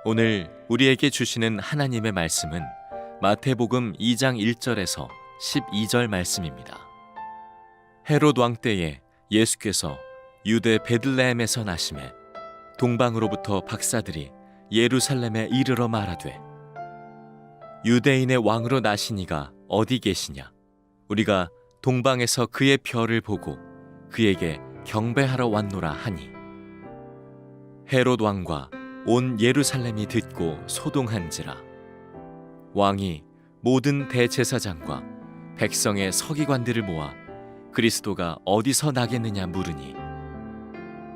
오늘 우리에게 주시는 하나님의 말씀은 마태복음 2장 1절에서 12절 말씀입니다. 헤롯 왕 때에 예수께서 유대 베들레헴에서 나시매 동방으로부터 박사들이 예루살렘에 이르러 말하되 유대인의 왕으로 나시니가 어디 계시냐? 우리가 동방에서 그의 별을 보고 그에게 경배하러 왔노라 하니 헤롯 왕과 온 예루살렘이 듣고 소동한지라. 왕이 모든 대제사장과 백성의 서기관들을 모아 그리스도가 어디서 나겠느냐 물으니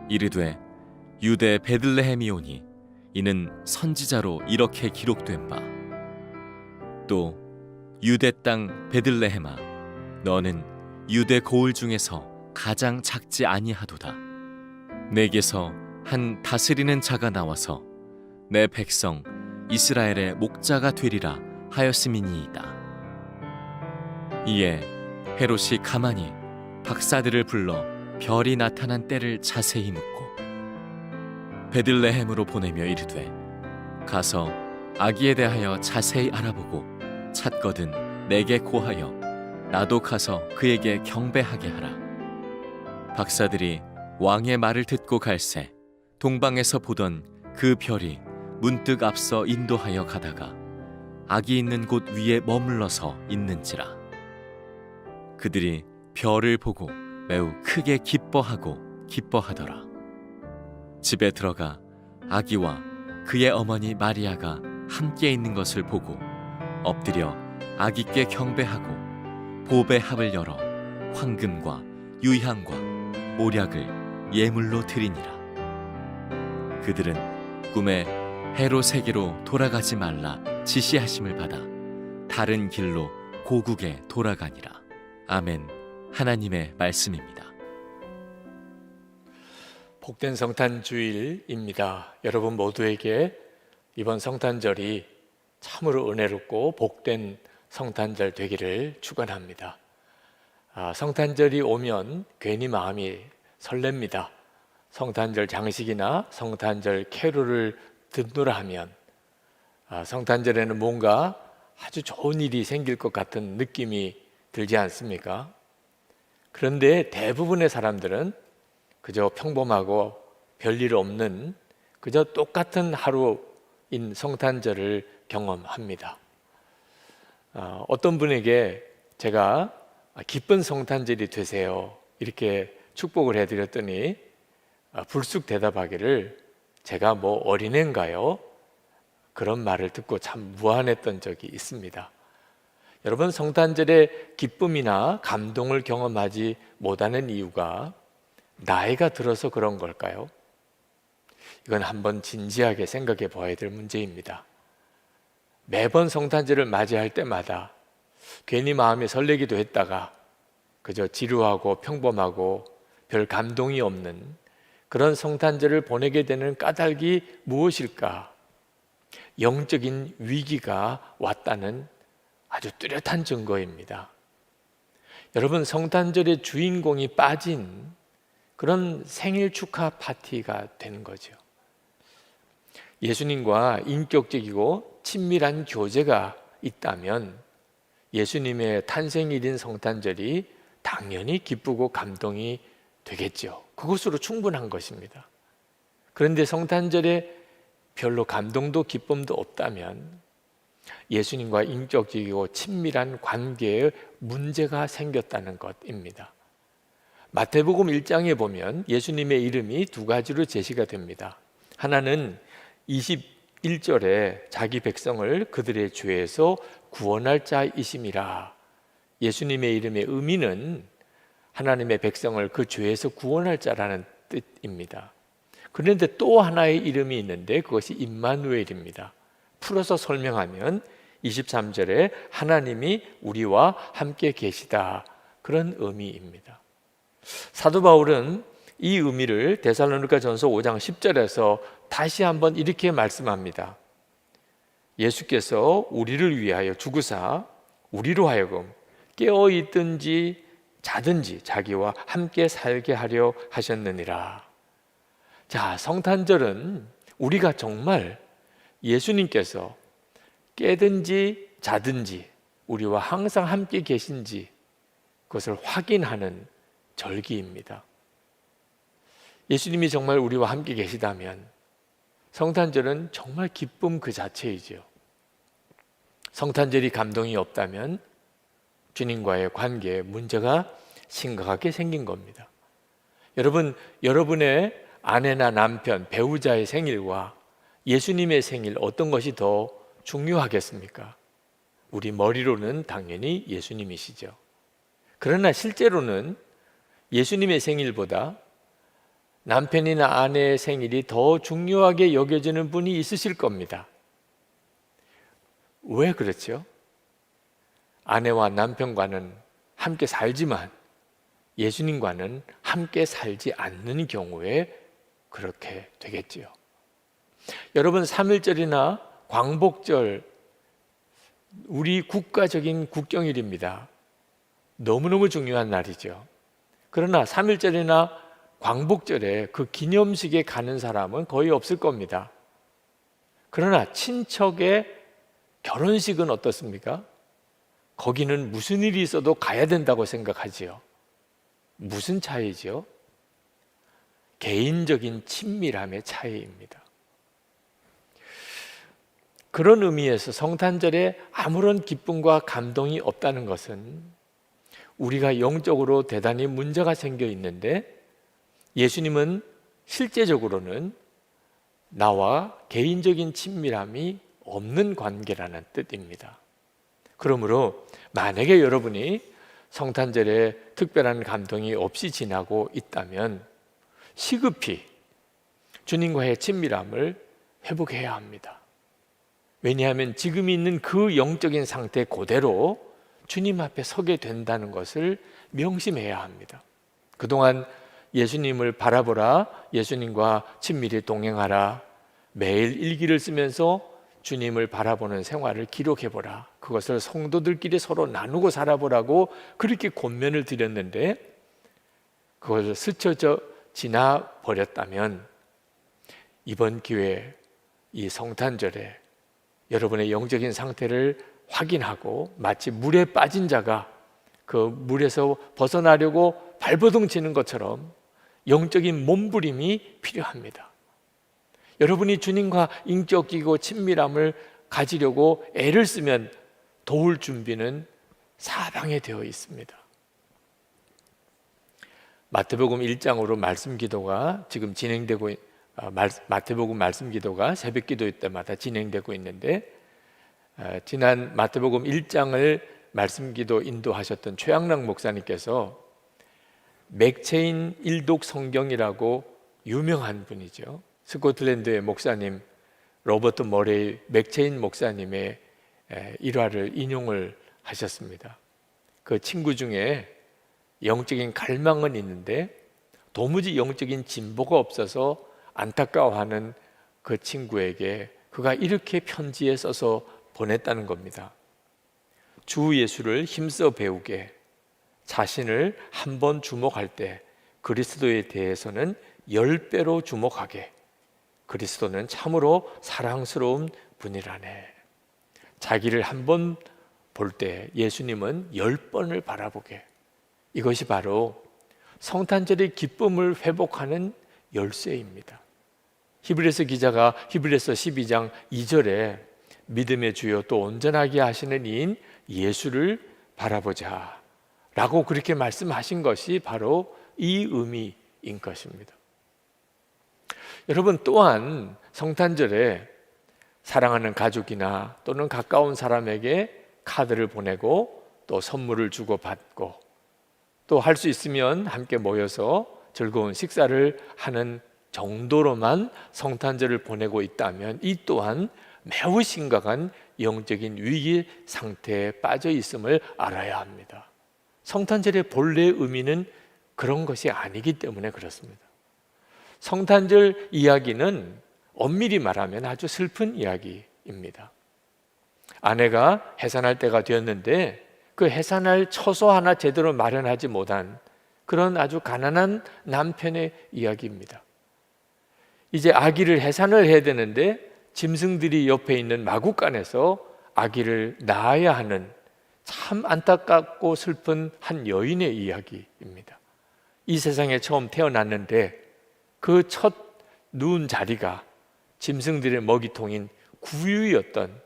이르되 유대 베들레헴이오니 이는 선지자로 이렇게 기록된 바 또 유대 땅 베들레헴아 너는 유대 고을 중에서 가장 작지 아니하도다. 내게서 한 다스리는 자가 나와서 내 백성 이스라엘의 목자가 되리라 하였음이니이다. 이에 헤롯이 가만히 박사들을 불러 별이 나타난 때를 자세히 묻고 베들레헴으로 보내며 이르되 가서 아기에 대하여 자세히 알아보고 찾거든 내게 고하여 나도 가서 그에게 경배하게 하라. 박사들이 왕의 말을 듣고 갈새 동방에서 보던 그 별이 문득 앞서 인도하여 가다가 아기 있는 곳 위에 머물러서 있는지라. 그들이 별을 보고 매우 크게 기뻐하더라. 집에 들어가 아기와 그의 어머니 마리아가 함께 있는 것을 보고 엎드려 아기께 경배하고 보배 합을 열어 황금과 유향과 모략을 예물로 드리니라. 그들은 꿈에 헤롯에게로 돌아가지 말라 지시하심을 받아 다른 길로 고국에 돌아가니라. 아멘. 하나님의 말씀입니다. 복된 성탄 주일입니다. 여러분 모두에게 이번 성탄절이 참으로 은혜롭고 복된 성탄절 되기를 축원합니다. 성탄절이 오면 괜히 마음이 설렙니다. 성탄절 장식이나 성탄절 캐롤을 듣노라 하면 성탄절에는 뭔가 아주 좋은 일이 생길 것 같은 느낌이 들지 않습니까? 그런데 대부분의 사람들은 그저 평범하고 별일 없는 그저 똑같은 하루인 성탄절을 경험합니다. 어떤 분에게 제가 기쁜 성탄절이 되세요 이렇게 축복을 해드렸더니 불쑥 대답하기를 제가 뭐 어린애인가요? 그런 말을 듣고 참 무안했던 적이 있습니다. 여러분, 성탄절에 기쁨이나 감동을 경험하지 못하는 이유가 나이가 들어서 그런 걸까요? 이건 한번 진지하게 생각해 봐야 될 문제입니다. 매번 성탄절을 맞이할 때마다 괜히 마음이 설레기도 했다가 그저 지루하고 평범하고 별 감동이 없는 그런 성탄절을 보내게 되는 까닭이 무엇일까? 영적인 위기가 왔다는 아주 뚜렷한 증거입니다. 여러분, 성탄절의 주인공이 빠진 그런 생일 축하 파티가 되는 거죠. 예수님과 인격적이고 친밀한 교제가 있다면 예수님의 탄생일인 성탄절이 당연히 기쁘고 감동이 되겠죠. 그것으로 충분한 것입니다. 그런데 성탄절에 별로 감동도 기쁨도 없다면 예수님과 인격적이고 친밀한 관계에 문제가 생겼다는 것입니다. 마태복음 1장에 보면 예수님의 이름이 두 가지로 제시가 됩니다. 하나는 21절에 자기 백성을 그들의 죄에서 구원할 자이심이라. 예수님의 이름의 의미는 하나님의 백성을 그 죄에서 구원할 자라는 뜻입니다. 그런데 또 하나의 이름이 있는데 그것이 임마누엘입니다. 풀어서 설명하면 23절에 하나님이 우리와 함께 계시다, 그런 의미입니다. 사도 바울은 이 의미를 데살로니가전서 5장 10절에서 다시 한번 이렇게 말씀합니다. 예수께서 우리를 위하여 죽으사 우리로 하여금 깨어 있든지 자든지 자기와 함께 살게 하려 하셨느니라. 자, 성탄절은 우리가 정말 예수님께서 깨든지 자든지 우리와 항상 함께 계신지 그것을 확인하는 절기입니다. 예수님이 정말 우리와 함께 계시다면 성탄절은 정말 기쁨 그 자체이죠. 성탄절이 감동이 없다면 주님과의 관계에 문제가 심각하게 생긴 겁니다. 여러분, 여러분의 아내나 남편, 배우자의 생일과 예수님의 생일 어떤 것이 더 중요하겠습니까? 우리 머리로는 당연히 예수님이시죠. 그러나 실제로는 예수님의 생일보다 남편이나 아내의 생일이 더 중요하게 여겨지는 분이 있으실 겁니다. 왜 그렇죠? 아내와 남편과는 함께 살지만 예수님과는 함께 살지 않는 경우에 그렇게 되겠지요. 여러분, 3.1절이나 광복절, 우리 국가적인 국경일입니다. 너무너무 중요한 날이죠. 그러나 3.1절이나 광복절에 그 기념식에 가는 사람은 거의 없을 겁니다. 그러나 친척의 결혼식은 어떻습니까? 거기는 무슨 일이 있어도 가야 된다고 생각하지요. 무슨 차이죠? 개인적인 친밀함의 차이입니다. 그런 의미에서 성탄절에 아무런 기쁨과 감동이 없다는 것은 우리가 영적으로 대단히 문제가 생겨 있는데 예수님은 실제적으로는 나와 개인적인 친밀함이 없는 관계라는 뜻입니다. 그러므로 만약에 여러분이 성탄절에 특별한 감동이 없이 지나고 있다면 시급히 주님과의 친밀함을 회복해야 합니다. 왜냐하면 지금 있는 그 영적인 상태 그대로 주님 앞에 서게 된다는 것을 명심해야 합니다. 그동안 예수님을 바라보라, 예수님과 친밀히 동행하라, 매일 일기를 쓰면서 주님을 바라보는 생활을 기록해보라, 그것을 성도들끼리 서로 나누고 살아보라고 그렇게 권면을 드렸는데 그것을 스쳐져 지나버렸다면 이번 기회에 이 성탄절에 여러분의 영적인 상태를 확인하고 마치 물에 빠진 자가 그 물에서 벗어나려고 발버둥 치는 것처럼 영적인 몸부림이 필요합니다. 여러분이 주님과 인격이고 친밀함을 가지려고 애를 쓰면 도울 준비는 사방에 되어 있습니다. 마태복음 1장으로 말씀 기도가 지금 진행되고 마태복음 말씀 기도가 새벽 기도일 때마다 진행되고 있는데 지난 마태복음 1장을 말씀 기도 인도하셨던 최양락 목사님께서 맥체인 일독 성경이라고 유명한 분이죠. 스코틀랜드의 목사님 로버트 머레이 맥체인 목사님의 일화를 인용을 하셨습니다. 그 친구 중에 영적인 갈망은 있는데 도무지 영적인 진보가 없어서 안타까워하는 그 친구에게 그가 이렇게 편지에 써서 보냈다는 겁니다. 주 예수를 힘써 배우게, 자신을 한 번 주목할 때 그리스도에 대해서는 10배로 주목하게, 그리스도는 참으로 사랑스러운 분이라네. 자기를 한 번 볼 때 예수님은 10번을 바라보게. 이것이 바로 성탄절의 기쁨을 회복하는 열쇠입니다. 히브리서 기자가 히브리서 12장 2절에 믿음의 주요 또 온전하게 하시는 이인 예수를 바라보자 라고 그렇게 말씀하신 것이 바로 이 의미인 것입니다. 여러분, 또한 성탄절에 사랑하는 가족이나 또는 가까운 사람에게 카드를 보내고 또 선물을 주고받고 또 할 수 있으면 함께 모여서 즐거운 식사를 하는 정도로만 성탄절을 보내고 있다면 이 또한 매우 심각한 영적인 위기 상태에 빠져 있음을 알아야 합니다. 성탄절의 본래 의미는 그런 것이 아니기 때문에 그렇습니다. 성탄절 이야기는 엄밀히 말하면 아주 슬픈 이야기입니다. 아내가 해산할 때가 되었는데 그 해산할 처소 하나 제대로 마련하지 못한 그런 아주 가난한 남편의 이야기입니다. 이제 아기를 해산을 해야 되는데 짐승들이 옆에 있는 마구간에서 아기를 낳아야 하는 참 안타깝고 슬픈 한 여인의 이야기입니다. 이 세상에 처음 태어났는데 그 첫 누운 자리가 짐승들의 먹이통인 구유였던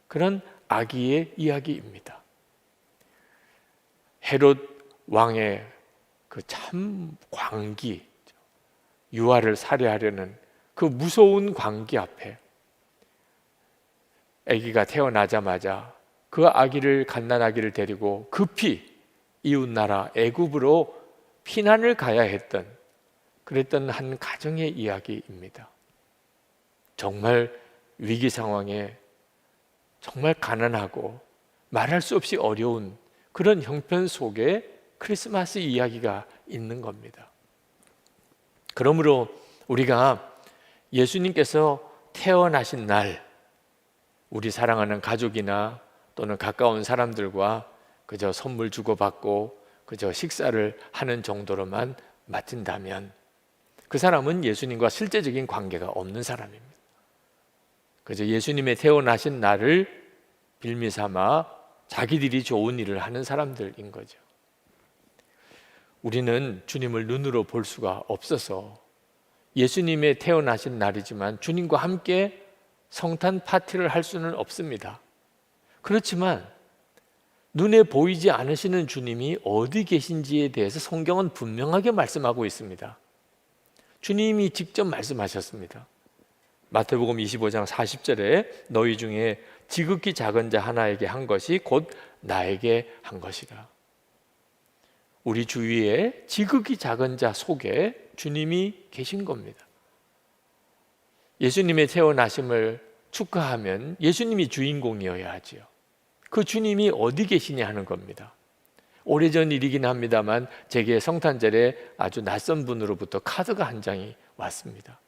그런 아기의 이야기입니다. 헤롯 왕의 그 참 광기, 유아를 살해하려는 그 무서운 광기 앞에 아기가 태어나자마자 그 아기를, 갓난아기를 데리고 급히 이웃나라 애굽으로 피난을 가야 했던, 그랬던 한 가정의 이야기입니다. 정말 위기 상황에 정말 가난하고 말할 수 없이 어려운 그런 형편 속에 크리스마스 이야기가 있는 겁니다. 그러므로 우리가 예수님께서 태어나신 날, 우리 사랑하는 가족이나 또는 가까운 사람들과 그저 선물 주고받고 그저 식사를 하는 정도로만 마친다면 그 사람은 예수님과 실제적인 관계가 없는 사람입니다. 그저 예수님의 태어나신 날을 빌미삼아 자기들이 좋은 일을 하는 사람들인 거죠. 우리는 주님을 눈으로 볼 수가 없어서 예수님의 태어나신 날이지만 주님과 함께 성탄 파티를 할 수는 없습니다. 그렇지만 눈에 보이지 않으시는 주님이 어디 계신지에 대해서 성경은 분명하게 말씀하고 있습니다. 주님이 직접 말씀하셨습니다. 마태복음 25장 40절에 너희 중에 지극히 작은 자 하나에게 한 것이 곧 나에게 한 것이라. 우리 주위에 지극히 작은 자 속에 주님이 계신 겁니다. 예수님의 태어나심을 축하하면 예수님이 주인공이어야 하지요. 그 주님이 어디 계시냐 하는 겁니다. 오래전 일이긴 합니다만 제게 성탄절에 아주 낯선 분으로부터 카드가 한 장이 왔습니다.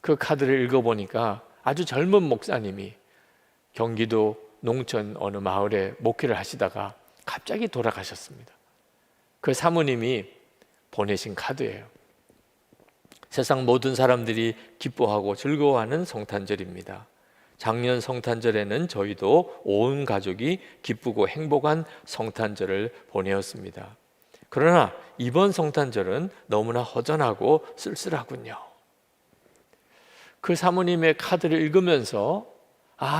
그 카드를 읽어보니까 아주 젊은 목사님이 경기도 농촌 어느 마을에 목회를 하시다가 갑자기 돌아가셨습니다. 그 사모님이 보내신 카드예요. 세상 모든 사람들이 기뻐하고 즐거워하는 성탄절입니다. 작년 성탄절에는 저희도 온 가족이 기쁘고 행복한 성탄절을 보내었습니다. 그러나 이번 성탄절은 너무나 허전하고 쓸쓸하군요. 그 사모님의 카드를 읽으면서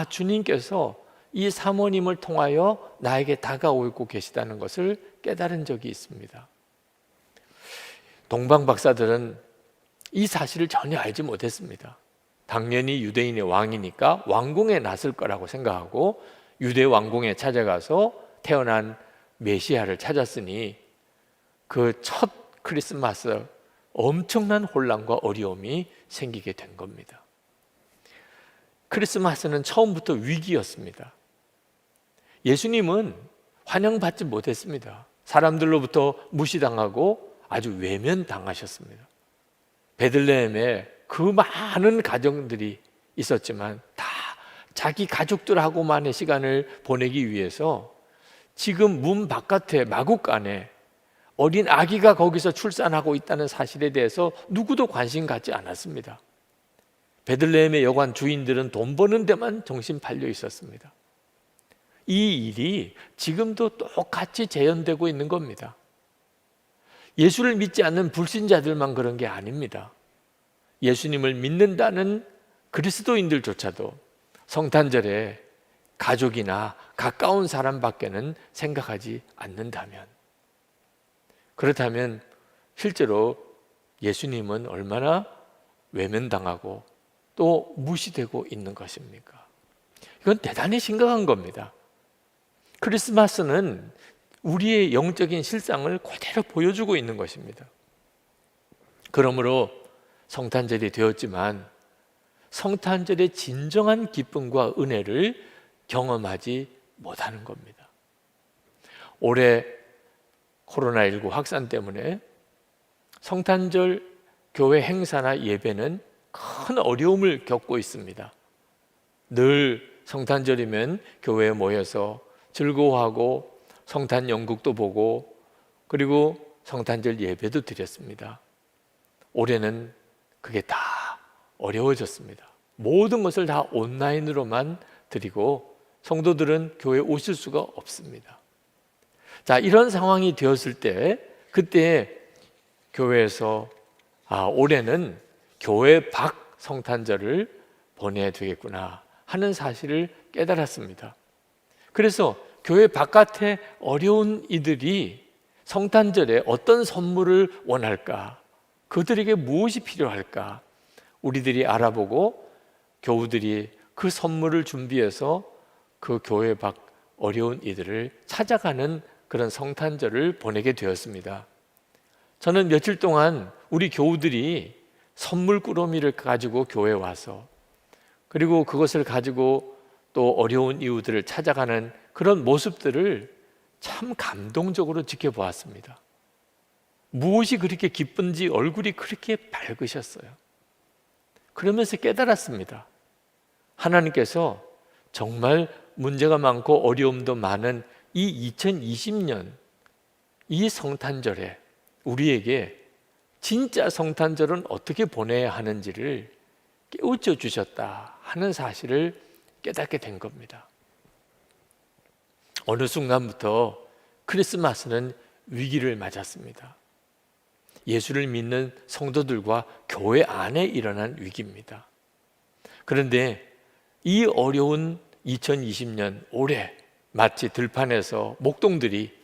주님께서 이 사모님을 통하여 나에게 다가오고 계시다는 것을 깨달은 적이 있습니다. 동방 박사들은 이 사실을 전혀 알지 못했습니다. 당연히 유대인의 왕이니까 왕궁에 났을 거라고 생각하고 유대 왕궁에 찾아가서 태어난 메시아를 찾았으니 그 첫 크리스마스 엄청난 혼란과 어려움이 생기게 된 겁니다. 크리스마스는 처음부터 위기였습니다. 예수님은 환영받지 못했습니다. 사람들로부터 무시당하고 아주 외면당하셨습니다. 베들레헴에 그 많은 가정들이 있었지만 다 자기 가족들하고만의 시간을 보내기 위해서 지금 문 바깥에 마구간에 어린 아기가 거기서 출산하고 있다는 사실에 대해서 누구도 관심 갖지 않았습니다. 베들레헴의 여관 주인들은 돈 버는 데만 정신 팔려 있었습니다. 이 일이 지금도 똑같이 재현되고 있는 겁니다. 예수를 믿지 않는 불신자들만 그런 게 아닙니다. 예수님을 믿는다는 그리스도인들조차도 성탄절에 가족이나 가까운 사람밖에는 생각하지 않는다면, 그렇다면 실제로 예수님은 얼마나 외면당하고 또 무시되고 있는 것입니까? 이건 대단히 심각한 겁니다. 크리스마스는 우리의 영적인 실상을 그대로 보여주고 있는 것입니다. 그러므로 성탄절이 되었지만 성탄절의 진정한 기쁨과 은혜를 경험하지 못하는 겁니다. 올해 코로나19 확산 때문에 성탄절 교회 행사나 예배는 큰 어려움을 겪고 있습니다. 늘 성탄절이면 교회에 모여서 즐거워하고 성탄 연극도 보고 그리고 성탄절 예배도 드렸습니다. 올해는 그게 다 어려워졌습니다. 모든 것을 다 온라인으로만 드리고 성도들은 교회에 오실 수가 없습니다. 자, 이런 상황이 되었을 때 그때 교회에서 올해는 교회 밖 성탄절을 보내야 되겠구나 하는 사실을 깨달았습니다. 그래서 교회 바깥에 어려운 이들이 성탄절에 어떤 선물을 원할까? 그들에게 무엇이 필요할까? 우리들이 알아보고 교우들이 그 선물을 준비해서 그 교회 밖 어려운 이들을 찾아가는 그런 성탄절을 보내게 되었습니다. 저는 며칠 동안 우리 교우들이 선물 꾸러미를 가지고 교회에 와서 그리고 그것을 가지고 또 어려운 이웃들을 찾아가는 그런 모습들을 참 감동적으로 지켜보았습니다. 무엇이 그렇게 기쁜지 얼굴이 그렇게 밝으셨어요. 그러면서 깨달았습니다. 하나님께서 정말 문제가 많고 어려움도 많은 이 2020년 이 성탄절에 우리에게 진짜 성탄절은 어떻게 보내야 하는지를 깨우쳐 주셨다 하는 사실을 깨닫게 된 겁니다. 어느 순간부터 크리스마스는 위기를 맞았습니다. 예수를 믿는 성도들과 교회 안에 일어난 위기입니다. 그런데 이 어려운 2020년 올해 마치 들판에서 목동들이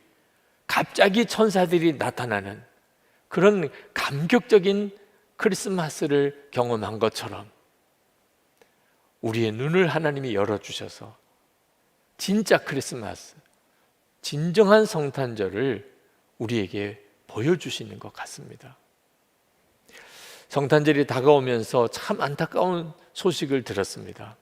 갑자기 천사들이 나타나는 그런 감격적인 크리스마스를 경험한 것처럼 우리의 눈을 하나님이 열어주셔서 진짜 크리스마스, 진정한 성탄절을 우리에게 보여주시는 것 같습니다. 성탄절이 다가오면서 참 안타까운 소식을 들었습니다.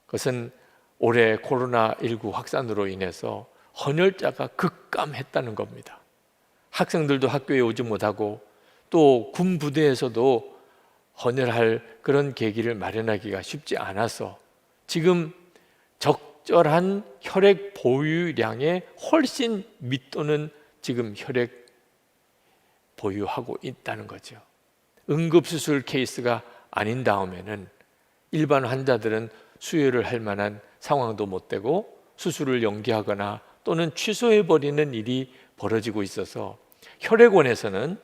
그것은 올해 코로나19 확산으로 인해서 헌혈자가 급감했다는 겁니다. 학생들도 학교에 오지 못하고 또 군 부대에서도 헌혈할 그런 계기를 마련하기가 쉽지 않아서 지금 적절한 혈액 보유량에 훨씬 밑도는 지금 혈액 보유하고 있다는 거죠. 응급수술 케이스가 아닌 다음에는 일반 환자들은 수혈을 할 만한 상황도 못 되고 수술을 연기하거나 또는 취소해버리는 일이 벌어지고 있어서 혈액원에서는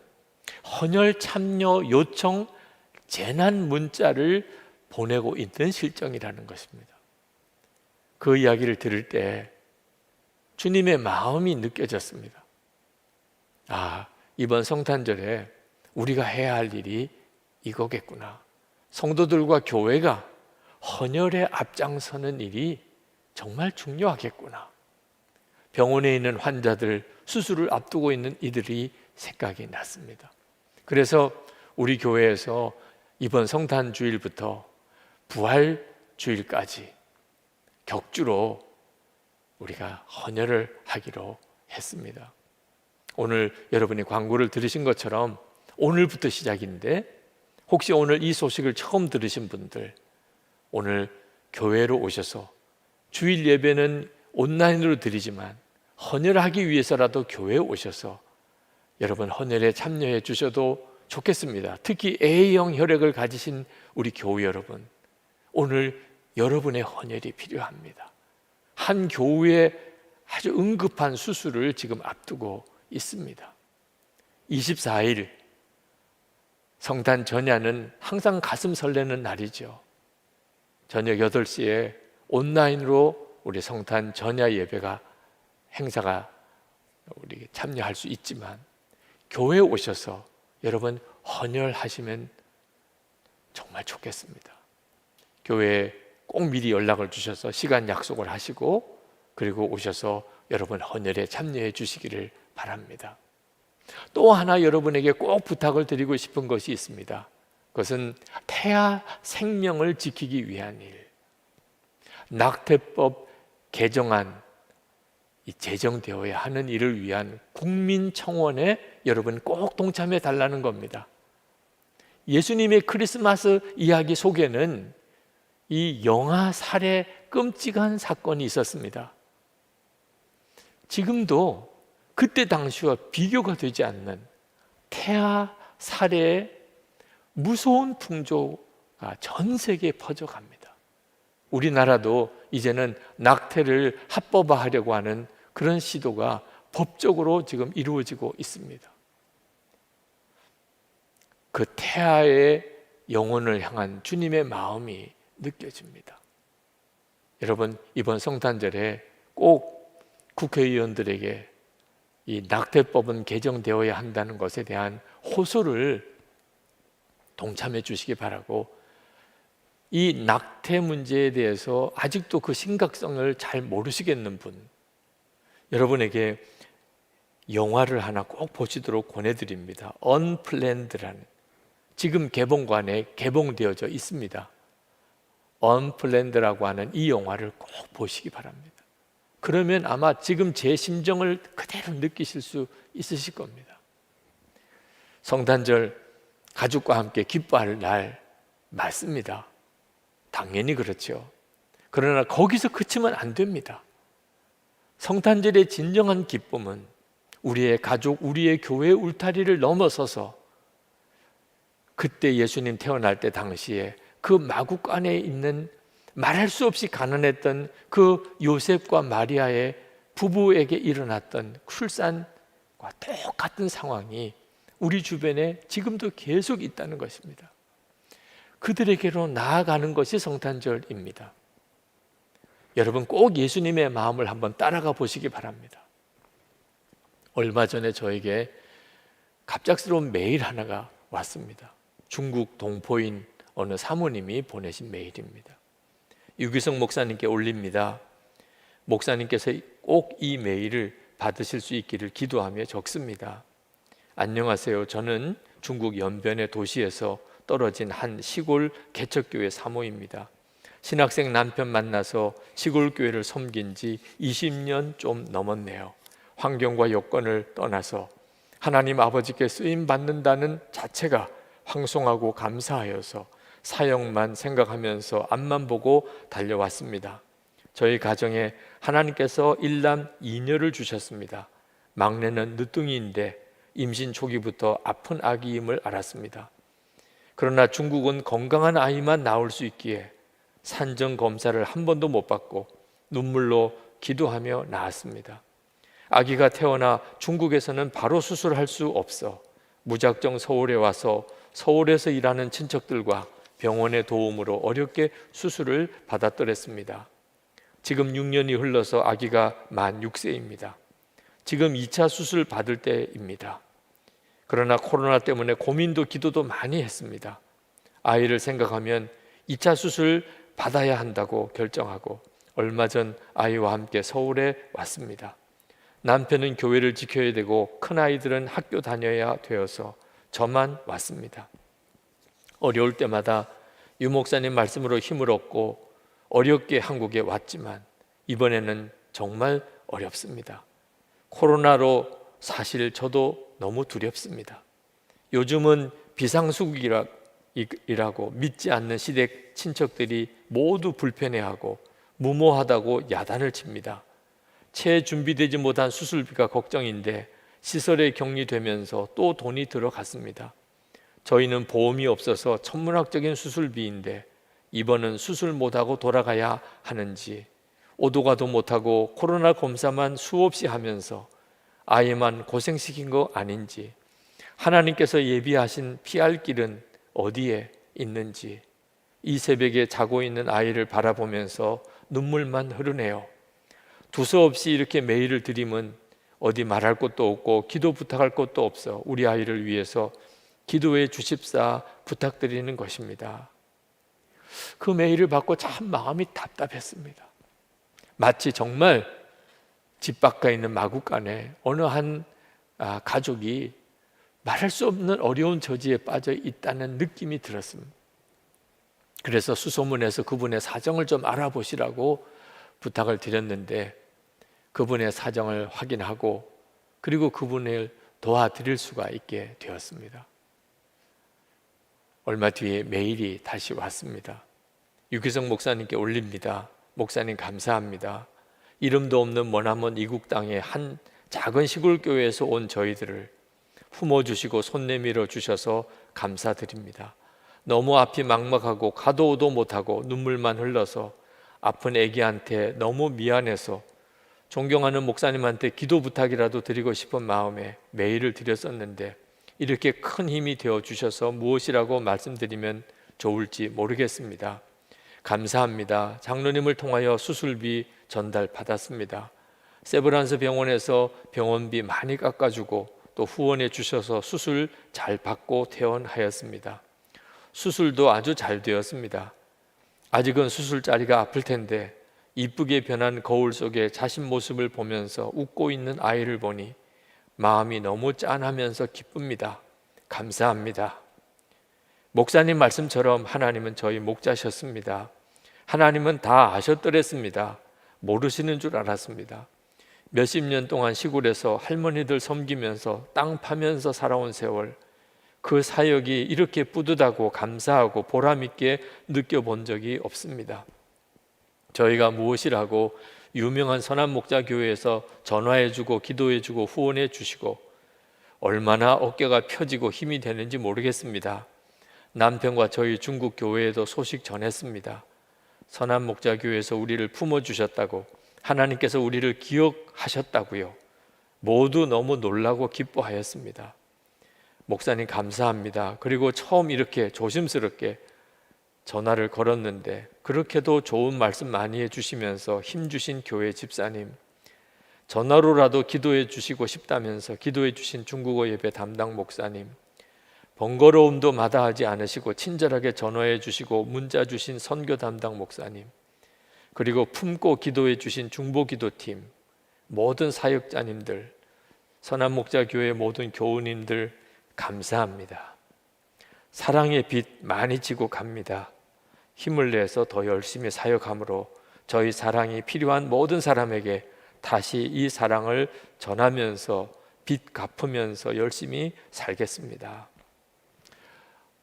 헌혈 참여 요청 재난 문자를 보내고 있는 실정이라는 것입니다. 그 이야기를 들을 때 주님의 마음이 느껴졌습니다. 이번 성탄절에 우리가 해야 할 일이 이거겠구나. 성도들과 교회가 헌혈에 앞장서는 일이 정말 중요하겠구나. 병원에 있는 환자들, 수술을 앞두고 있는 이들이 생각이 났습니다. 그래서 우리 교회에서 이번 성탄 주일부터 부활 주일까지 격주로 우리가 헌혈을 하기로 했습니다. 오늘 여러분이 광고를 들으신 것처럼 오늘부터 시작인데 혹시 오늘 이 소식을 처음 들으신 분들 오늘 교회로 오셔서 주일 예배는 온라인으로 드리지만 헌혈하기 위해서라도 교회에 오셔서 여러분 헌혈에 참여해 주셔도 좋겠습니다. 특히 A형 혈액을 가지신 우리 교우 여러분, 오늘 여러분의 헌혈이 필요합니다. 한 교우에 아주 응급한 수술을 지금 앞두고 있습니다. 24일 성탄 전야는 항상 가슴 설레는 날이죠. 저녁 8시에 온라인으로 우리 성탄 전야 예배가 행사가 우리 참여할 수 있지만 교회에 오셔서 여러분 헌혈하시면 정말 좋겠습니다. 교회에 꼭 미리 연락을 주셔서 시간 약속을 하시고 그리고 오셔서 여러분 헌혈에 참여해 주시기를 바랍니다. 또 하나 여러분에게 꼭 부탁을 드리고 싶은 것이 있습니다. 그것은 태아 생명을 지키기 위한 일. 낙태법 개정안 제정되어야 하는 일을 위한 국민청원에 여러분 꼭 동참해 달라는 겁니다. 예수님의 크리스마스 이야기 속에는 이 영아 살해 끔찍한 사건이 있었습니다. 지금도 그때 당시와 비교가 되지 않는 태아 살해의 무서운 풍조 전 세계에 퍼져갑니다. 우리나라도 이제는 낙태를 합법화하려고 하는 그런 시도가 법적으로 지금 이루어지고 있습니다. 그 태아의 영혼을 향한 주님의 마음이 느껴집니다. 여러분, 이번 성탄절에 꼭 국회의원들에게 이 낙태법은 개정되어야 한다는 것에 대한 호소를 동참해 주시기 바라고, 이 낙태 문제에 대해서 아직도 그 심각성을 잘 모르시겠는 분, 여러분에게 영화를 하나 꼭 보시도록 권해드립니다. 언플랜드라는, 지금 개봉관에 개봉되어져 있습니다. 언플랜드라고 하는 이 영화를 꼭 보시기 바랍니다. 그러면 아마 지금 제 심정을 그대로 느끼실 수 있으실 겁니다. 성탄절 가족과 함께 기뻐할 날 맞습니다. 당연히 그렇죠. 그러나 거기서 그치면 안 됩니다. 성탄절의 진정한 기쁨은 우리의 가족, 우리의 교회 울타리를 넘어서서 그때 예수님 태어날 때 당시에 그 마국 안에 있는 말할 수 없이 가난했던 그 요셉과 마리아의 부부에게 일어났던 출산과 똑같은 상황이 우리 주변에 지금도 계속 있다는 것입니다. 그들에게로 나아가는 것이 성탄절입니다. 여러분, 꼭 예수님의 마음을 한번 따라가 보시기 바랍니다. 얼마 전에 저에게 갑작스러운 메일 하나가 왔습니다. 중국 동포인 어느 사모님이 보내신 메일입니다. 유기성 목사님께 올립니다. 목사님께서 꼭 이 메일을 받으실 수 있기를 기도하며 적습니다. 안녕하세요. 저는 중국 연변의 도시에서 떨어진 한 시골 개척교회 사모입니다. 신학생 남편 만나서 시골 교회를 섬긴 지 20년 좀 넘었네요. 환경과 여건을 떠나서 하나님 아버지께 쓰임 받는다는 자체가 황송하고 감사하여서 사역만 생각하면서 앞만 보고 달려왔습니다. 저희 가정에 하나님께서 일남 2녀를 주셨습니다. 막내는 늦둥이인데 임신 초기부터 아픈 아기임을 알았습니다. 그러나 중국은 건강한 아이만 나올 수 있기에 산정 검사를 한 번도 못 받고 눈물로 기도하며 낳았습니다. 아기가 태어나 중국에서는 바로 수술할 수 없어 무작정 서울에 와서 서울에서 일하는 친척들과 병원의 도움으로 어렵게 수술을 받았더랬습니다. 지금 6년이 흘러서 아기가 만 6세입니다. 지금 2차 수술 받을 때입니다. 그러나 코로나 때문에 고민도 기도도 많이 했습니다. 아이를 생각하면 2차 수술 받아야 한다고 결정하고 얼마 전 아이와 함께 서울에 왔습니다. 남편은 교회를 지켜야 되고 큰아이들은 학교 다녀야 되어서 저만 왔습니다. 어려울 때마다 유 목사님 말씀으로 힘을 얻고 어렵게 한국에 왔지만 이번에는 정말 어렵습니다. 코로나로 사실 저도 너무 두렵습니다. 요즘은 비상수국이라고 믿지 않는 시댁 친척들이 모두 불편해하고 무모하다고 야단을 칩니다. 채 준비되지 못한 수술비가 걱정인데 시설에 격리되면서 또 돈이 들어갔습니다. 저희는 보험이 없어서 천문학적인 수술비인데 이번은 수술 못하고 돌아가야 하는지 오도 가도 못하고 코로나 검사만 수없이 하면서 아이만 고생시킨 거 아닌지 하나님께서 예비하신 피할 길은 어디에 있는지 이 새벽에 자고 있는 아이를 바라보면서 눈물만 흐르네요. 두서없이 이렇게 메일을 드리면 어디 말할 것도 없고 기도 부탁할 것도 없어 우리 아이를 위해서 기도해 주십사 부탁드리는 것입니다. 그 메일을 받고 참 마음이 답답했습니다. 마치 정말 집 밖에 있는 마구간에 어느 한 가족이 말할 수 없는 어려운 저지에 빠져 있다는 느낌이 들었습니다. 그래서 수소문해서 그분의 사정을 좀 알아보시라고 부탁을 드렸는데 그분의 사정을 확인하고 그리고 그분을 도와드릴 수가 있게 되었습니다. 얼마 뒤에 메일이 다시 왔습니다. 유기성 목사님께 올립니다. 목사님 감사합니다. 이름도 없는 머나먼 이국 땅의 한 작은 시골 교회에서 온 저희들을 품어주시고 손 내밀어 주셔서 감사드립니다. 너무 앞이 막막하고 가도 오도 못하고 눈물만 흘러서 아픈 아기한테 너무 미안해서 존경하는 목사님한테 기도 부탁이라도 드리고 싶은 마음에 메일을 드렸었는데 이렇게 큰 힘이 되어 주셔서 무엇이라고 말씀드리면 좋을지 모르겠습니다. 감사합니다. 장로님을 통하여 수술비 전달 받았습니다. 세브란스 병원에서 병원비 많이 깎아주고 또 후원해 주셔서 수술 잘 받고 퇴원하였습니다. 수술도 아주 잘 되었습니다. 아직은 수술자리가 아플 텐데 이쁘게 변한 거울 속에 자신 모습을 보면서 웃고 있는 아이를 보니 마음이 너무 짠하면서 기쁩니다. 감사합니다. 목사님 말씀처럼 하나님은 저희 목자셨습니다. 하나님은 다 아셨더랬습니다. 모르시는 줄 알았습니다. 몇십 년 동안 시골에서 할머니들 섬기면서 땅 파면서 살아온 세월, 그 사역이 이렇게 뿌듯하고 감사하고 보람있게 느껴본 적이 없습니다. 저희가 무엇이라고 유명한 선한목자교회에서 전화해주고 기도해주고 후원해주시고 얼마나 어깨가 펴지고 힘이 되는지 모르겠습니다. 남편과 저희 중국 교회에도 소식 전했습니다. 선한목자교회에서 우리를 품어주셨다고, 하나님께서 우리를 기억하셨다고요. 모두 너무 놀라고 기뻐하였습니다. 목사님 감사합니다. 그리고 처음 이렇게 조심스럽게 전화를 걸었는데 그렇게도 좋은 말씀 많이 해주시면서 힘주신 교회 집사님, 전화로라도 기도해 주시고 싶다면서 기도해 주신 중국어 예배 담당 목사님, 번거로움도 마다하지 않으시고 친절하게 전화해 주시고 문자 주신 선교 담당 목사님, 그리고 품고 기도해 주신 중보기도팀, 모든 사역자님들, 선한목자교회 모든 교우님들 감사합니다. 사랑의 빛 많이 지고 갑니다. 힘을 내서 더 열심히 사역함으로 저희 사랑이 필요한 모든 사람에게 다시 이 사랑을 전하면서 빚 갚으면서 열심히 살겠습니다.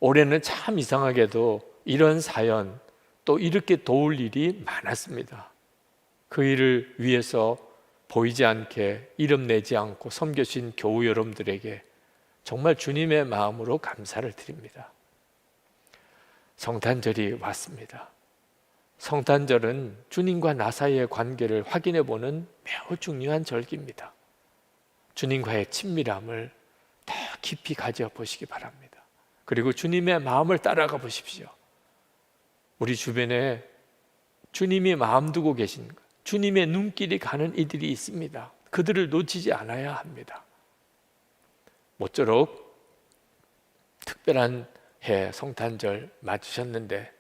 올해는 참 이상하게도 이런 사연 또 이렇게 도울 일이 많았습니다. 그 일을 위해서 보이지 않게 이름 내지 않고 섬겨주신 교우 여러분들에게 정말 주님의 마음으로 감사를 드립니다. 성탄절이 왔습니다. 성탄절은 주님과 나 사이의 관계를 확인해 보는 매우 중요한 절기입니다. 주님과의 친밀함을 더 깊이 가져보시기 바랍니다. 그리고 주님의 마음을 따라가 보십시오. 우리 주변에 주님이 마음 두고 계신 주님의 눈길이 가는 이들이 있습니다. 그들을 놓치지 않아야 합니다. 모쪼록 특별한 해 성탄절 맞으셨는데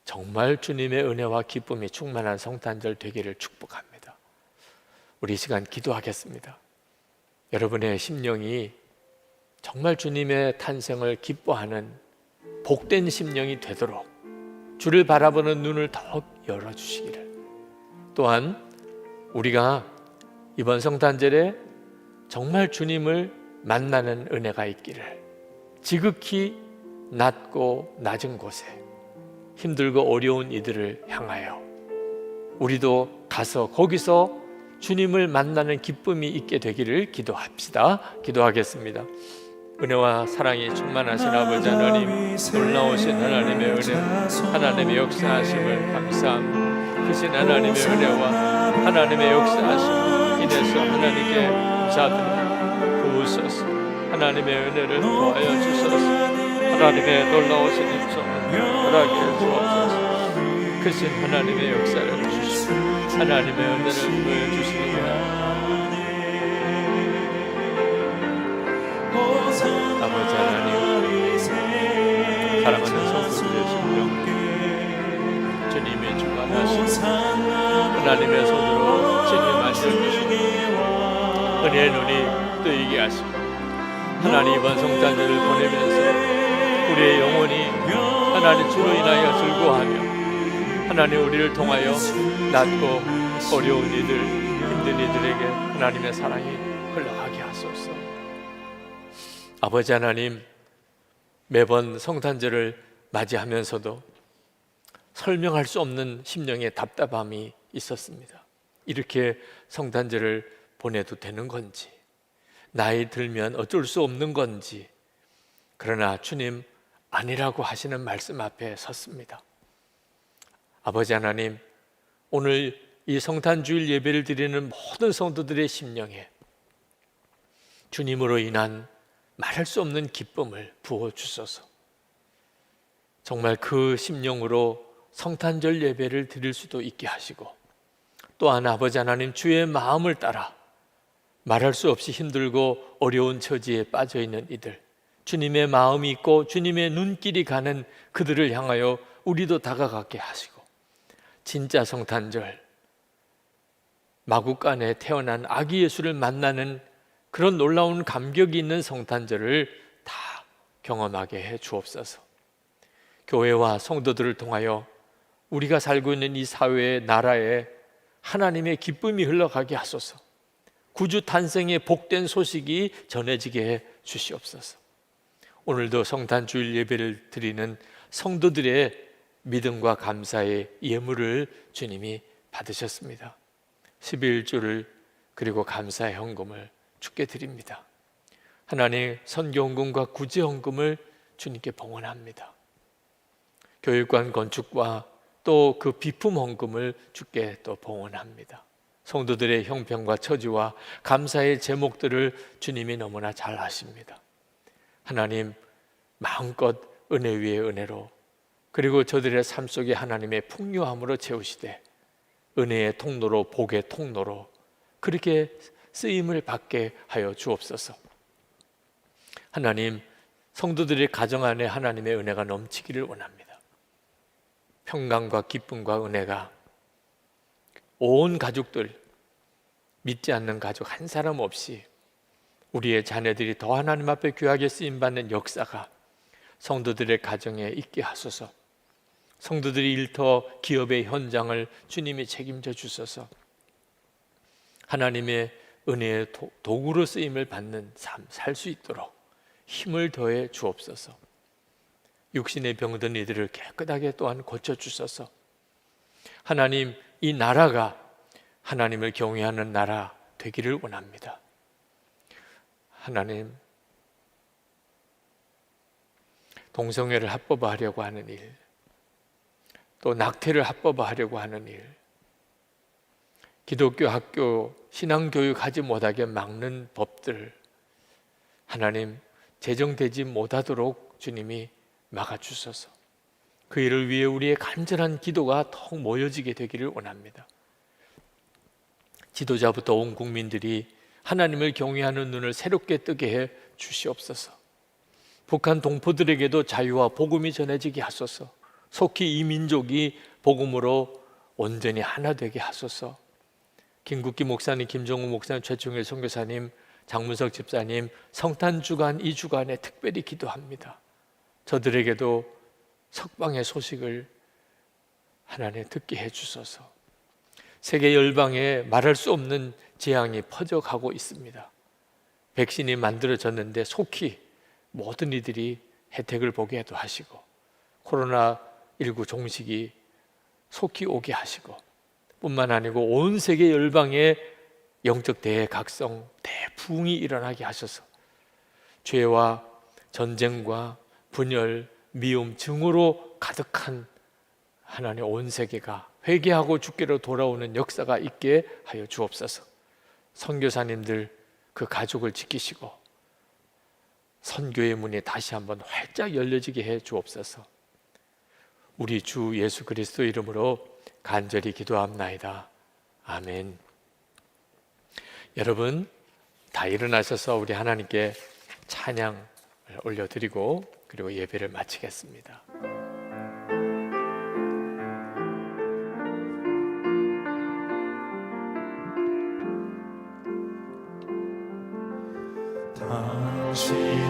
정말 주님의 은혜와 기쁨이 충만한 성탄절 되기를 축복합니다. 우리 이 시간 기도하겠습니다. 여러분의 심령이 정말 주님의 탄생을 기뻐하는 복된 심령이 되도록 주를 바라보는 눈을 더욱 열어주시기를, 또한 우리가 이번 성탄절에 정말 주님을 만나는 은혜가 있기를, 지극히 낮고 낮은 곳에 힘들고 어려운 이들을 향하여 우리도 가서 거기서 주님을 만나는 기쁨이 있게 되기를 기도합시다. 기도하겠습니다. 은혜와 사랑이 충만하신 아버지 하나님, 놀라우신 하나님의 은혜, 하나님의 역사하심을 감사합니다. 크신 하나님의 은혜와 하나님의 역사하심을 인해서 하나님께 감사드립니다. 부으소서. 하나님의 은혜를 더하여 주소서. 하나님의 놀라우신 인성을 허락해 주옵소서. 크신 하나님의 역사를 주시고 하나님의 은혜를 보여주시기를 아버지 하나님, 사랑하는 성도들의 심령 주님이 주관하시고 하나님의 손으로 주님 만져주시고 은혜의 눈이 뜨이게 하시고 하나님 이번 성탄절을 보내면서 우리의 영혼이 하나님 주로 인하여 즐거워하며 하나님 우리를 통하여 낮고 어려운 이들, 힘든 이들에게 하나님의 사랑이 흘러가게 하소서. 아버지 하나님, 매번 성탄절을 맞이하면서도 설명할 수 없는 심령의 답답함이 있었습니다. 이렇게 성탄절을 보내도 되는 건지, 나이 들면 어쩔 수 없는 건지, 그러나 주님 아니라고 하시는 말씀 앞에 섰습니다. 아버지 하나님, 오늘 이 성탄주일 예배를 드리는 모든 성도들의 심령에 주님으로 인한 말할 수 없는 기쁨을 부어주소서. 정말 그 심령으로 성탄절 예배를 드릴 수도 있게 하시고, 또한 아버지 하나님, 주의 마음을 따라 말할 수 없이 힘들고 어려운 처지에 빠져있는 이들, 주님의 마음이 있고 주님의 눈길이 가는 그들을 향하여 우리도 다가가게 하시고, 진짜 성탄절, 마구간에 태어난 아기 예수를 만나는 그런 놀라운 감격이 있는 성탄절을 다 경험하게 해 주옵소서. 교회와 성도들을 통하여 우리가 살고 있는 이 사회의 나라에 하나님의 기쁨이 흘러가게 하소서. 구주 탄생의 복된 소식이 전해지게 해 주시옵소서. 오늘도 성탄주일 예배를 드리는 성도들의 믿음과 감사의 예물을 주님이 받으셨습니다. 11조를 그리고 감사의 헌금을 주께 드립니다. 하나님, 선교헌금과 구제헌금을 주님께 봉헌합니다. 교육관 건축과 또 그 비품 헌금을 주께 또 봉헌합니다. 성도들의 형편과 처지와 감사의 제목들을 주님이 너무나 잘 아십니다. 하나님, 마음껏 은혜 위에 은혜로, 그리고 저들의 삶 속에 하나님의 풍요함으로 채우시되 은혜의 통로로, 복의 통로로 그렇게 쓰임을 받게 하여 주옵소서. 하나님, 성도들의 가정 안에 하나님의 은혜가 넘치기를 원합니다. 평강과 기쁨과 은혜가 온 가족들, 믿지 않는 가족 한 사람 없이 우리의 자녀들이 더 하나님 앞에 귀하게 쓰임받는 역사가 성도들의 가정에 있게 하소서. 성도들이 일터 기업의 현장을 주님이 책임져 주소서. 하나님의 은혜의 도구로 쓰임을 받는 삶 살 수 있도록 힘을 더해 주옵소서. 육신에 병든 이들을 깨끗하게 또한 고쳐주소서. 하나님, 이 나라가 하나님을 경외하는 나라 되기를 원합니다. 하나님, 동성애를 합법화하려고 하는 일, 또 낙태를 합법화하려고 하는 일, 기독교 학교 신앙교육하지 못하게 막는 법들, 하나님 제정되지 못하도록 주님이 막아주소서. 그 일을 위해 우리의 간절한 기도가 더욱 모여지게 되기를 원합니다. 지도자부터 온 국민들이 하나님을 경외하는 눈을 새롭게 뜨게 해 주시옵소서. 북한 동포들에게도 자유와 복음이 전해지게 하소서. 속히 이 민족이 복음으로 온전히 하나 되게 하소서. 김국기 목사님, 김정우 목사님, 최충일 선교사님, 장문석 집사님, 성탄주간 이 주간에 특별히 기도합니다. 저들에게도 석방의 소식을 하나님 듣게 해주소서. 세계 열방에 말할 수 없는 재앙이 퍼져가고 있습니다. 백신이 만들어졌는데 속히 모든 이들이 혜택을 보게 도 하시고, 코로나19 종식이 속히 오게 하시고, 뿐만 아니고 온 세계 열방에 영적 대각성, 대부흥이 일어나게 하셔서 죄와 전쟁과 분열, 미움, 증오로 가득한 하나님 온 세계가 회개하고 주께로 돌아오는 역사가 있게 하여 주옵소서. 선교사님들 그 가족을 지키시고 선교의 문이 다시 한번 활짝 열려지게 해 주옵소서. 우리 주 예수 그리스도 이름으로 간절히 기도합나이다. 아멘. 여러분 다 일어나셔서 우리 하나님께 찬양을 올려드리고 그리고 예배를 마치겠습니다. 당신은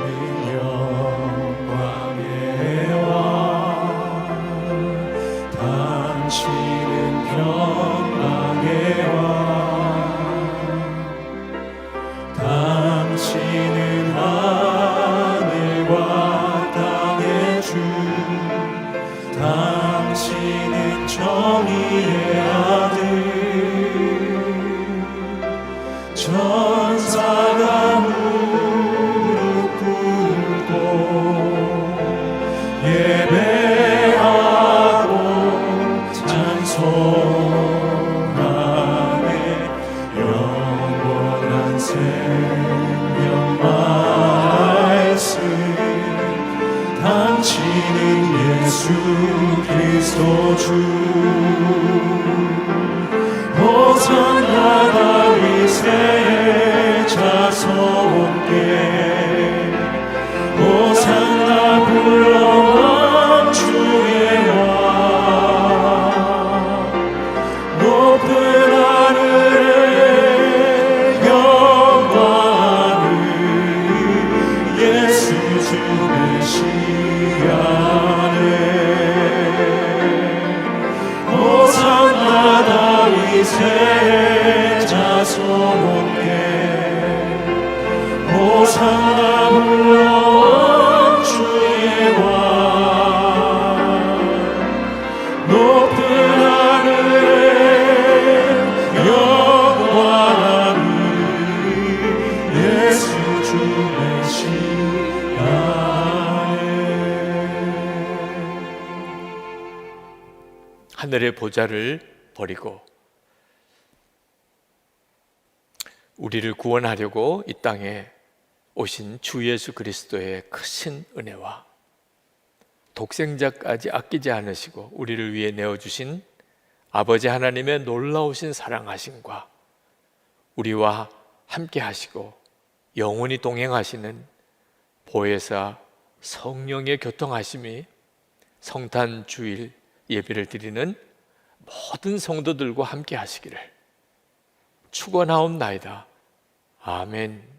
영광의 왕, 당신은 평강의 왕, 당신은 하늘과 땅의 주, 당신은 정의의 아들, 천사가 무릎 꿇고 찬송 안에 영원한 생명 말씀 당신은 예수 그리스도 주 호산나 다윗의 자손께 호산나 불러왕 주의 왕 높은 하늘에 영광을 예수 주 메시아네 호산나 다윗의 자손께 호산나 불러왕 주의 왕 높은 하늘에 영광을 예수 주 메시아네 하늘의 보좌를 버리고 우리를 구원하려고 이 땅에 오신 주 예수 그리스도의 크신 은혜와 독생자까지 아끼지 않으시고 우리를 위해 내어주신 아버지 하나님의 놀라우신 사랑하심과 우리와 함께 하시고 영원히 동행하시는 보혜사 성령의 교통하심이 성탄 주일 예배를 드리는 모든 성도들과 함께 하시기를 축원하옵나이다. 아멘.